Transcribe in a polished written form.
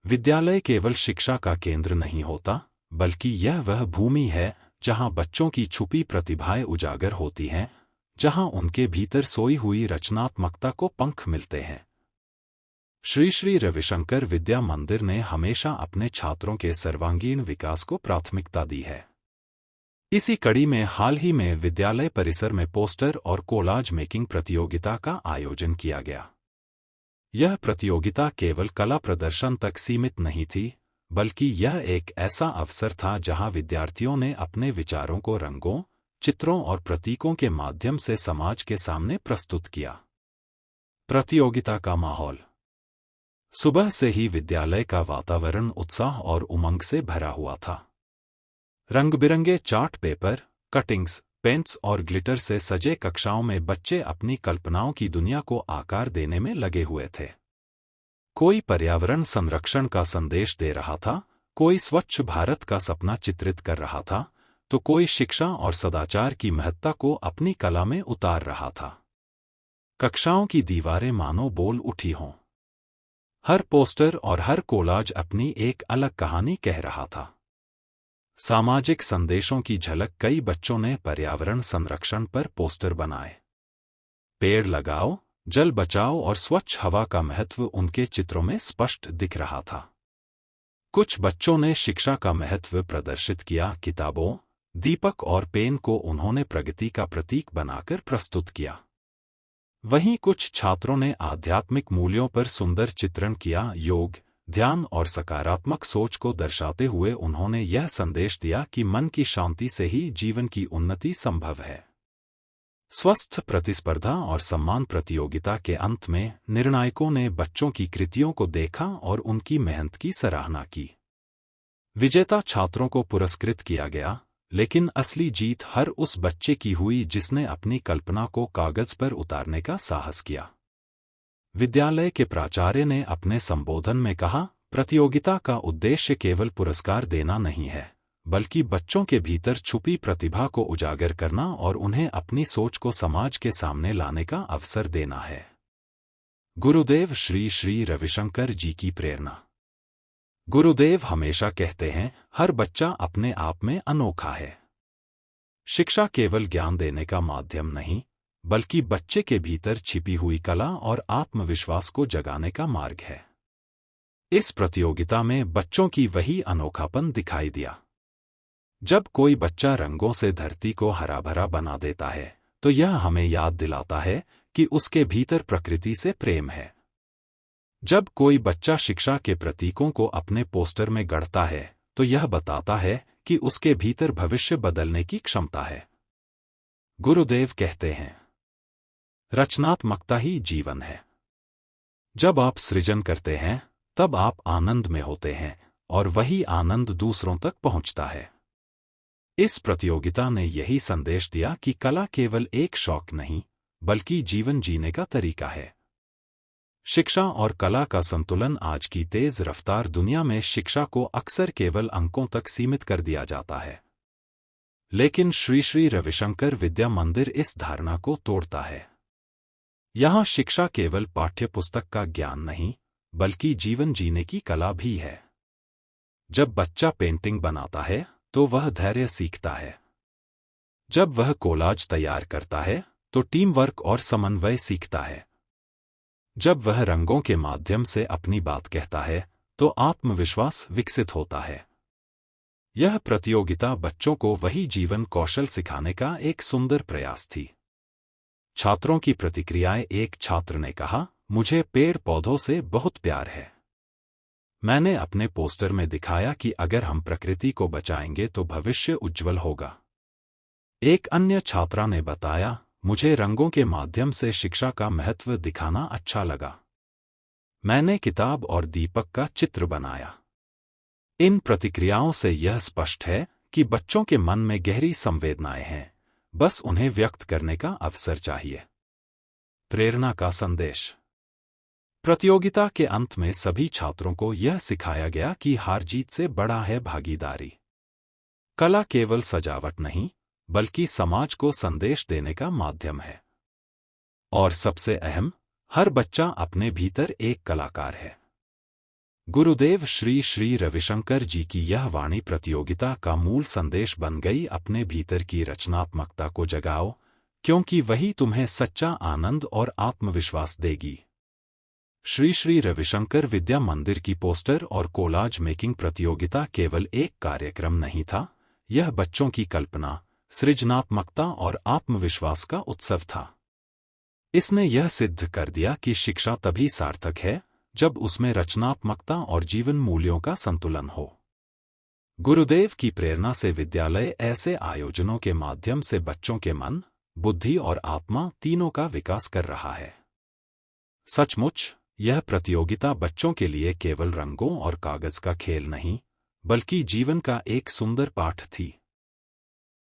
विद्यालय केवल शिक्षा का केंद्र नहीं होता, बल्कि यह वह भूमि है जहां बच्चों की छुपी प्रतिभाएं उजागर होती हैं, जहां उनके भीतर सोई हुई रचनात्मकता को पंख मिलते हैं। श्री श्री रविशंकर विद्या मंदिर ने हमेशा अपने छात्रों के सर्वांगीण विकास को प्राथमिकता दी है। इसी कड़ी में हाल ही में विद्यालय परिसर में पोस्टर और कोलाज मेकिंग प्रतियोगिता का आयोजन किया गया। यह प्रतियोगिता केवल कला प्रदर्शन तक सीमित नहीं थी, बल्कि यह एक ऐसा अवसर था जहां विद्यार्थियों ने अपने विचारों को रंगों, चित्रों और प्रतीकों के माध्यम से समाज के सामने प्रस्तुत किया। प्रतियोगिता का माहौल। सुबह से ही विद्यालय का वातावरण उत्साह और उमंग से भरा हुआ था। रंग-बिरंगे चार्ट पेपर, कटिंग्स, पेंट्स और ग्लिटर से सजे कक्षाओं में बच्चे अपनी कल्पनाओं की दुनिया को आकार देने में लगे हुए थे। कोई पर्यावरण संरक्षण का संदेश दे रहा था, कोई स्वच्छ भारत का सपना चित्रित कर रहा था, तो कोई शिक्षा और सदाचार की महत्ता को अपनी कला में उतार रहा था। कक्षाओं की दीवारें मानो बोल उठी हों। हर पोस्टर और हर कोलाज अपनी एक अलग कहानी कह रहा था। सामाजिक संदेशों की झलक। कई बच्चों ने पर्यावरण संरक्षण पर पोस्टर बनाए। पेड़ लगाओ, जल बचाओ और स्वच्छ हवा का महत्व उनके चित्रों में स्पष्ट दिख रहा था। कुछ बच्चों ने शिक्षा का महत्व प्रदर्शित किया। किताबों, दीपक और पेन को उन्होंने प्रगति का प्रतीक बनाकर प्रस्तुत किया। वहीं कुछ छात्रों ने आध्यात्मिक मूल्यों पर सुंदर चित्रण किया। योग, ध्यान और सकारात्मक सोच को दर्शाते हुए उन्होंने यह संदेश दिया कि मन की शांति से ही जीवन की उन्नति संभव है। स्वस्थ प्रतिस्पर्धा और सम्मान। प्रतियोगिता के अंत में निर्णायकों ने बच्चों की कृतियों को देखा और उनकी मेहनत की सराहना की। विजेता छात्रों को पुरस्कृत किया गया, लेकिन असली जीत हर उस बच्चे की हुई जिसने अपनी कल्पना को कागज पर उतारने का साहस किया। विद्यालय के प्राचार्य ने अपने संबोधन में कहा, प्रतियोगिता का उद्देश्य केवल पुरस्कार देना नहीं है, बल्कि बच्चों के भीतर छुपी प्रतिभा को उजागर करना और उन्हें अपनी सोच को समाज के सामने लाने का अवसर देना है। गुरुदेव श्री श्री रविशंकर जी की प्रेरणा। गुरुदेव हमेशा कहते हैं, हर बच्चा अपने आप में अनोखा है। शिक्षा केवल ज्ञान देने का माध्यम नहीं, बल्कि बच्चे के भीतर छिपी हुई कला और आत्मविश्वास को जगाने का मार्ग है। इस प्रतियोगिता में बच्चों की वही अनोखापन दिखाई दिया। जब कोई बच्चा रंगों से धरती को हरा भरा बना देता है, तो यह हमें याद दिलाता है कि उसके भीतर प्रकृति से प्रेम है। जब कोई बच्चा शिक्षा के प्रतीकों को अपने पोस्टर में गढ़ता है, तो यह बताता है कि उसके भीतर भविष्य बदलने की क्षमता है। गुरुदेव कहते हैं, रचनात्मकता ही जीवन है। जब आप सृजन करते हैं, तब आप आनंद में होते हैं, और वही आनंद दूसरों तक पहुंचता है। इस प्रतियोगिता ने यही संदेश दिया कि कला केवल एक शौक नहीं, बल्कि जीवन जीने का तरीका है। शिक्षा और कला का संतुलन। आज की तेज रफ्तार दुनिया में शिक्षा को अक्सर केवल अंकों तक सीमित कर दिया जाता है, लेकिन श्री श्री रविशंकर विद्या मंदिर इस धारणा को तोड़ता है। यहाँ शिक्षा केवल पाठ्यपुस्तक का ज्ञान नहीं, बल्कि जीवन जीने की कला भी है। जब बच्चा पेंटिंग बनाता है, तो वह धैर्य सीखता है। जब वह कोलाज तैयार करता है, तो टीम वर्क और समन्वय सीखता है। जब वह रंगों के माध्यम से अपनी बात कहता है, तो आत्मविश्वास विकसित होता है। यह प्रतियोगिता बच्चों को वही जीवन कौशल सिखाने का एक सुंदर प्रयास थी। छात्रों की प्रतिक्रियाएं। एक छात्र ने कहा, मुझे पेड़ पौधों से बहुत प्यार है। मैंने अपने पोस्टर में दिखाया कि अगर हम प्रकृति को बचाएंगे तो भविष्य उज्जवल होगा। एक अन्य छात्रा ने बताया, मुझे रंगों के माध्यम से शिक्षा का महत्व दिखाना अच्छा लगा। मैंने किताब और दीपक का चित्र बनाया। इन प्रतिक्रियाओं से यह स्पष्ट है कि बच्चों के मन में गहरी संवेदनाएं हैं, बस उन्हें व्यक्त करने का अवसर चाहिए। प्रेरणा का संदेश। प्रतियोगिता के अंत में सभी छात्रों को यह सिखाया गया कि हार जीत से बड़ा है भागीदारी। कला केवल सजावट नहीं, बल्कि समाज को संदेश देने का माध्यम है। और सबसे अहम, हर बच्चा अपने भीतर एक कलाकार है। गुरुदेव श्री श्री रविशंकर जी की यह वाणी प्रतियोगिता का मूल संदेश बन गई। अपने भीतर की रचनात्मकता को जगाओ, क्योंकि वही तुम्हें सच्चा आनंद और आत्मविश्वास देगी। श्री श्री रविशंकर विद्या मंदिर की पोस्टर और कोलाज मेकिंग प्रतियोगिता केवल एक कार्यक्रम नहीं था, यह बच्चों की कल्पना, सृजनात्मकता और आत्मविश्वास का उत्सव था। इसने यह सिद्ध कर दिया कि शिक्षा तभी सार्थक है जब उसमें रचनात्मकता और जीवन मूल्यों का संतुलन हो। गुरुदेव की प्रेरणा से विद्यालय ऐसे आयोजनों के माध्यम से बच्चों के मन, बुद्धि और आत्मा तीनों का विकास कर रहा है। सचमुच यह प्रतियोगिता बच्चों के लिए केवल रंगों और कागज का खेल नहीं, बल्कि जीवन का एक सुंदर पाठ थी।